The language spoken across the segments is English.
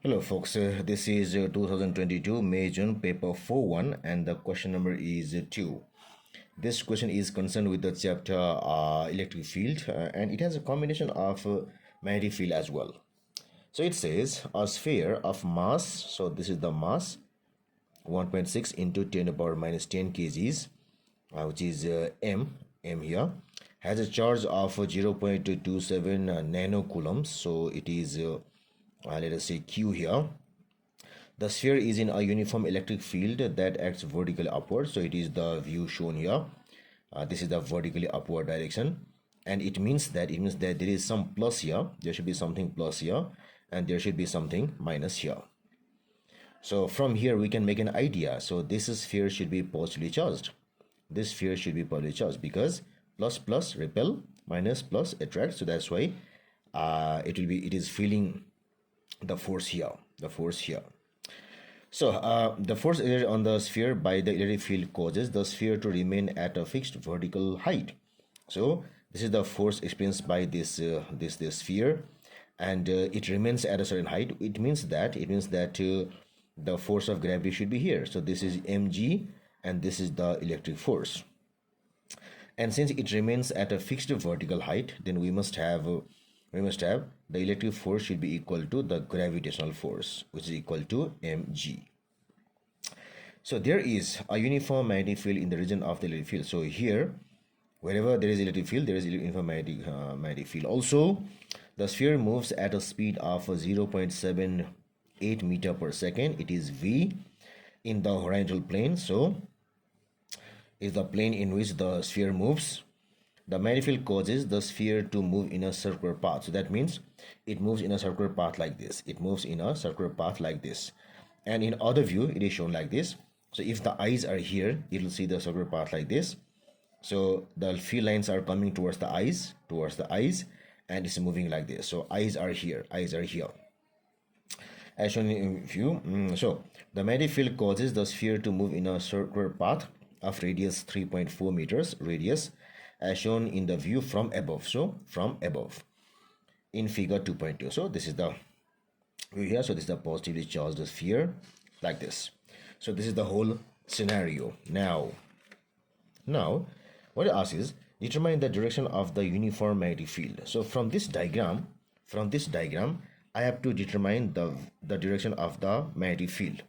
Hello folks, this is 2022 May-June paper 4-1 and the question number is 2. This question is concerned with the chapter electric field and it has a combination of magnetic field as well. So it says a sphere of mass, so this is the mass 1.6 into 10 to the power minus 10 kgs, which is m here, has a charge of 0.27 nanocoulombs, so it is let us say Q here. The sphere is in a uniform electric field that acts vertically upward, so it is the view shown here. This is the vertically upward direction, and it means that there is some plus here, there should be something plus here, and there should be something minus here. So from here we can make an idea. So this sphere should be positively charged. This sphere should be positively charged because plus plus repel, minus plus attract. So that's why it is feeling the force here, So the force exerted on the sphere by the electric field causes the sphere to remain at a fixed vertical height. So this is the force experienced by this sphere, and it remains at a certain height. It means that the force of gravity should be here. So this is mg, and this is the electric force. And since it remains at a fixed vertical height, then we must have the electric force should be equal to the gravitational force, which is equal to mg. So there is a uniform magnetic field in the region of the electric field. So here, wherever there is electric field, there is uniform magnetic field. Also, the sphere moves at a speed of 0.78 meter per second. It is v in the horizontal plane. So is the plane in which the sphere moves. The magnetic field causes the sphere to move in a circular path. So that means it moves in a circular path like this. It moves in a circular path like this. And in other view, it is shown like this. So if the eyes are here, it will see the circular path like this. So the field lines are coming towards the eyes, and it's moving like this. So eyes are here, as shown in view. So the magnetic field causes the sphere to move in a circular path of radius 3.4 meters radius, as shown in the view from above. So from above in figure 2.2. So this is the view here. So this is the positively charged sphere like this. So this is the whole scenario. Now what it asks is determine the direction of the uniform magnetic field. So from this diagram I have to determine the direction of the magnetic field.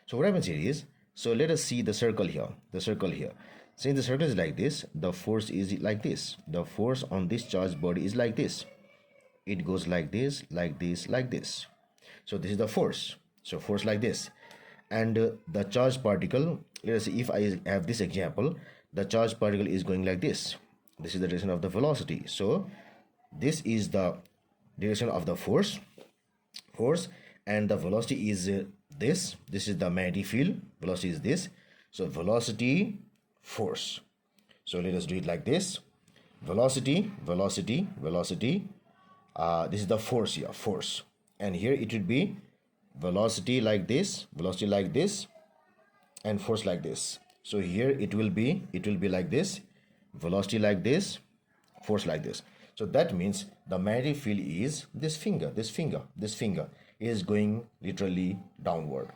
So what happens here is, so let us see the circle here. Since the circle is like this, the force is like this. The force on this charged body is like this. It goes like this, like this, like this. So this is the force. So force like this. And the charged particle, let us see if I have this example, the charged particle is going like this. This is the direction of the velocity. So this is the direction of the force, and the velocity is this. This is the magnetic field. Velocity is this. So velocity, force. So let us do it like this. Velocity. This is the force here, force. And here it would be velocity like this, and force like this. So here it will be like this, velocity like this, force like this. So that means the magnetic field is this finger is going literally downward.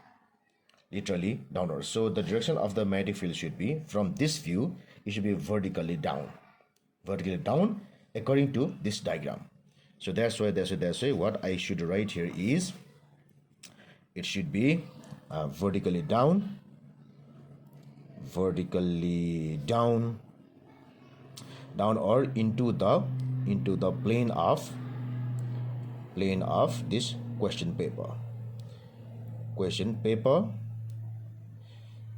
So the direction of the magnetic field should be, from this view, it should be vertically down according to this diagram. So that's why what I should write here is it should be vertically down or into the plane of this question paper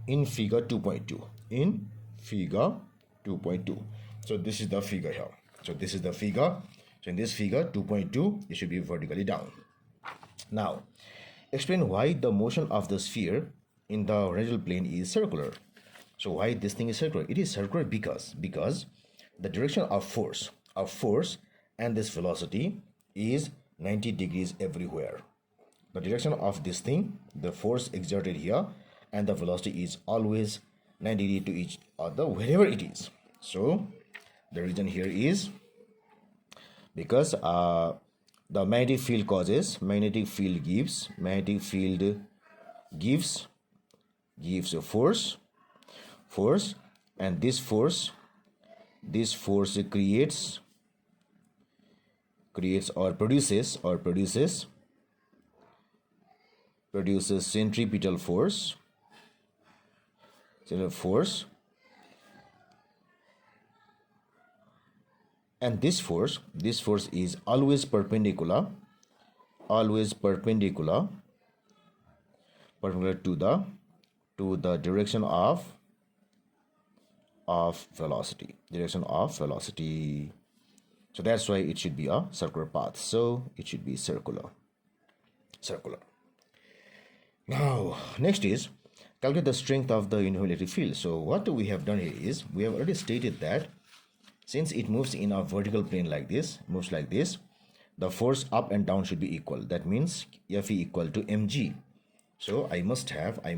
in figure 2.2. So this is the figure here. So this is the figure. So in this figure 2.2, it should be vertically down. Now explain why the motion of the sphere in the horizontal plane is circular. So why this thing is circular? It is circular because the direction of force and this velocity is 90 degrees everywhere. The direction of this thing, the force exerted here, and the velocity is always 90 degrees to each other wherever it is. So the reason here is because the magnetic field causes, magnetic field gives, magnetic field gives a force, and this force creates or produces centripetal force, and this force is always perpendicular to the direction of velocity. So that's why it should be a circular path. So it should be circular. Now, next is calculate the strength of the uniform electric field. So what we have done here is we have already stated that since it moves in a vertical plane like this, the force up and down should be equal. That means Fe equal to mg. So I must have Fe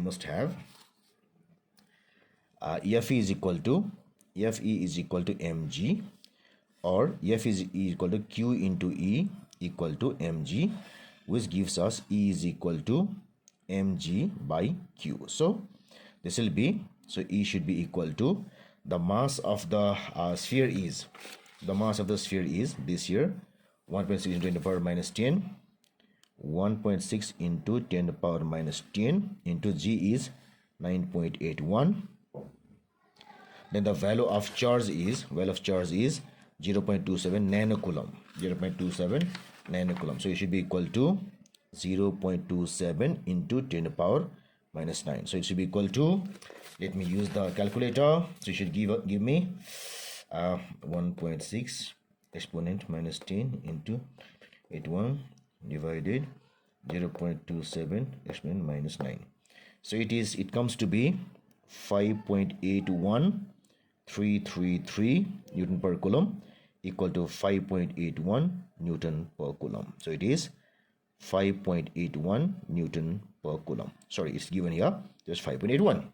is equal to mg, or F is equal to Q into E equal to mg, which gives us E is equal to mg by Q. So this will be, so E should be equal to the mass of the sphere is this here 1.6 into 10 to the power minus 10, 1.6 into 10 to the power minus 10 into G is 9.81. Then the value of charge is 0.27 nanocoulomb. So it should be equal to 0.27 into 10 to the power minus 9. So it should be equal to, let me use the calculator. So it should give me 1.6 exponent minus 10 into 81 divided 0.27 exponent minus 9. So it comes to be 5.81333 Newton per coulomb equal to 5.81 Newton per coulomb. So it is 5.81 Newton per coulomb. Sorry, it's given here just 5.81.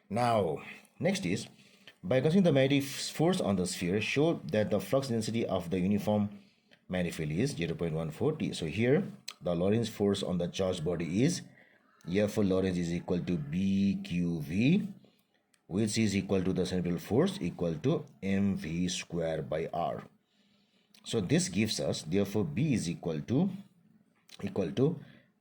Now, next is, by considering the magnetic force on the sphere, show that the flux density of the uniform magnetic field is 0.14 T. So here, the Lorentz force on the charged body is F Lorentz is equal to BQV, which is equal to the centripetal force equal to mv square by r. So this gives us, therefore B is equal to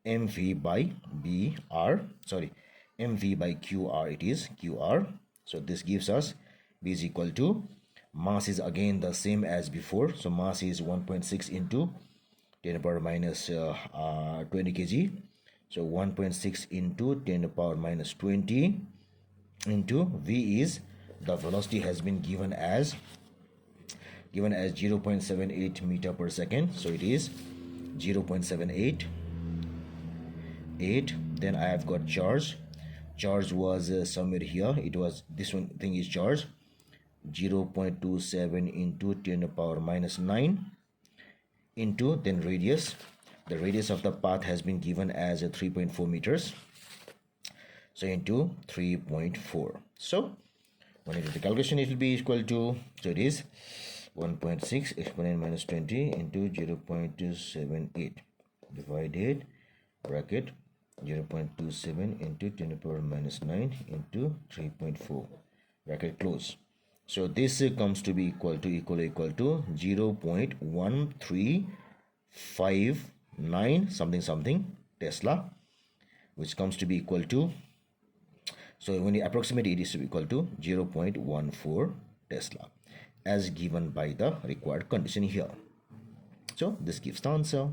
mv by br, sorry, mv by qr, it is qr. So this gives us B is equal to, mass is again the same as before, so mass is 1.6 into 10 to the power minus 20 kg. So 1.6 into 10 to the power minus 20 into V is, the velocity has been given as 0.78 meter per second. So it is 0.78. Then I have got charge was somewhere here, it was this one thing is charge, 0.27 into 10 to the power minus 9 into, then radius, the radius of the path has been given as 3.4 meters, so into 3.4. So when you do the calculation, it will be equal to, so it is 1.6 exponent minus 20 into 0.278 divided bracket 0.27 into 10 to the power minus 9 into 3.4 bracket close. So this comes to be equal to 0.1359 something Tesla, which comes to be equal to, so when you approximate it is equal to 0.14 Tesla as given by the required condition here. So this gives the answer.